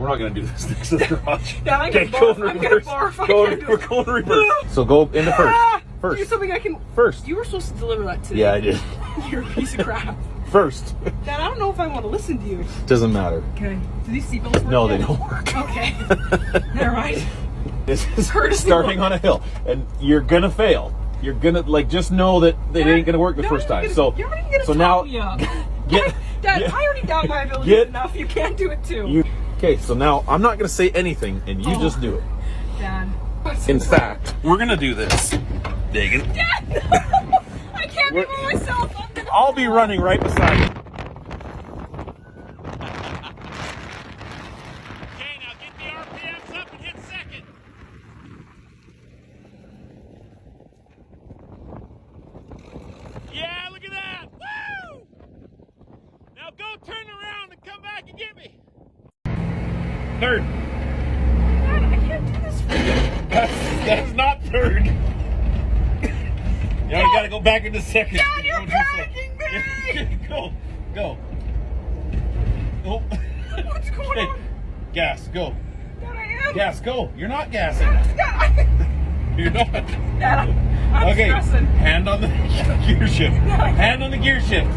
We're not gonna do this next to the garage. Dad, I'm gonna barf. We're going to reverse. So go into first. Do something I can. First. You were supposed to deliver that today. Yeah, I did. You're a piece of crap. First. Dad, I don't know if I want to listen to you. Doesn't matter. Okay. Do these seatbelts work? No, yet? they don't work. Okay. Never mind. This is starting on a hill, and you're gonna fail. You're gonna just know that it ain't gonna work the first time. So now, Dad, I already doubt my abilities enough. You can't do it too. Okay, so now I'm not gonna say anything, and you just do it. Dad. In fact, we're gonna do this, Daygen. Dad, no! I can't be by myself. I'll be running right beside you. Okay, now get the RPMs up and hit second. Yeah, look at that. Woo! Now go turn around and come back and get me. Third. Dad, I can't do this for you. That's not third. Now you gotta go back into second. Dad, you're panicking me! Go. Go. What's going on? Gas, go. Dad, I am. Gas, go. You're not gassing. Dad, You're not. Dad, I'm Okay, stressing. hand on the gear shift. Hand on the gear shift.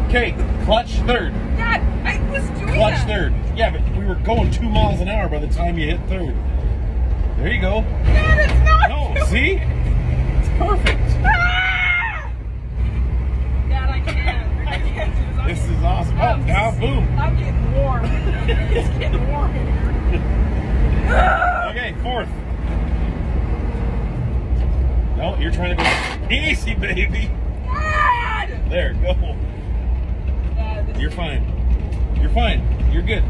Okay, clutch third. Dad, I was doing Clutch that. third. Yeah, but we were going 2 miles an hour by the time you hit third. There you go. Dad, it's not. No, see? It's perfect. Ah! Dad, I can't do this. This is awesome. Oh, now boom. I'm getting warm. It's getting warm in here. Okay, fourth. No, you're trying to go easy, baby. Dad! There, go. Dad, You're fine. You're fine. You're good.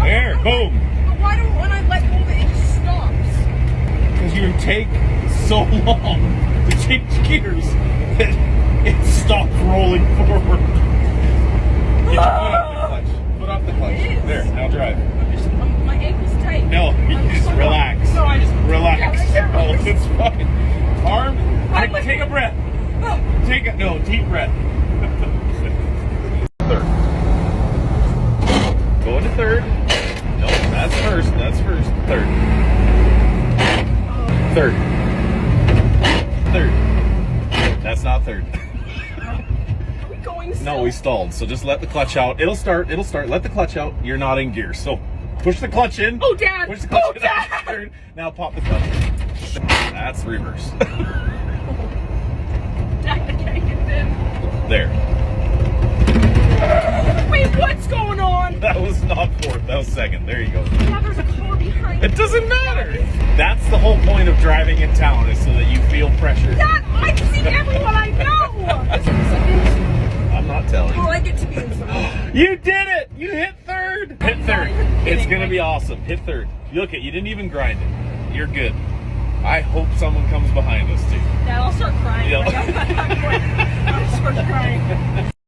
There, boom. But why don't when I let go of it, it just stops? Because you take so long to change gears that it stops rolling forward. Get your foot off the clutch. Foot off the clutch. It is. There, now drive. My ankle's tight. No, you just relax. No, I just Relax. Yeah, I can't Oh, relax. it's fine. Arm, take a breath. Deep breath. Third. Go into third. No, that's first. Third. Third. That's not third. Are we going still? No, we stalled. So just let the clutch out. It'll start. Let the clutch out. You're not in gear. So push the clutch in. Oh, Dad. Push the clutch in. Dad. Third. Now pop the clutch. That's reverse. Dad, I can't get it in. There. Wait, what's going on? That was not fourth. That was second. There you go. Dad, there's a car behind me. It doesn't matter. That's the whole point of driving in town, is so that you feel pressure. Dad, I see everyone I know. I'm not telling Oh, you. I get to be in front. You did it! You hit third. Hit third. It's gonna be awesome. Hit third. You look at. You didn't even grind it. You're good. I hope someone comes behind us too. Dad, I'll start crying. Yeah. I'll start crying.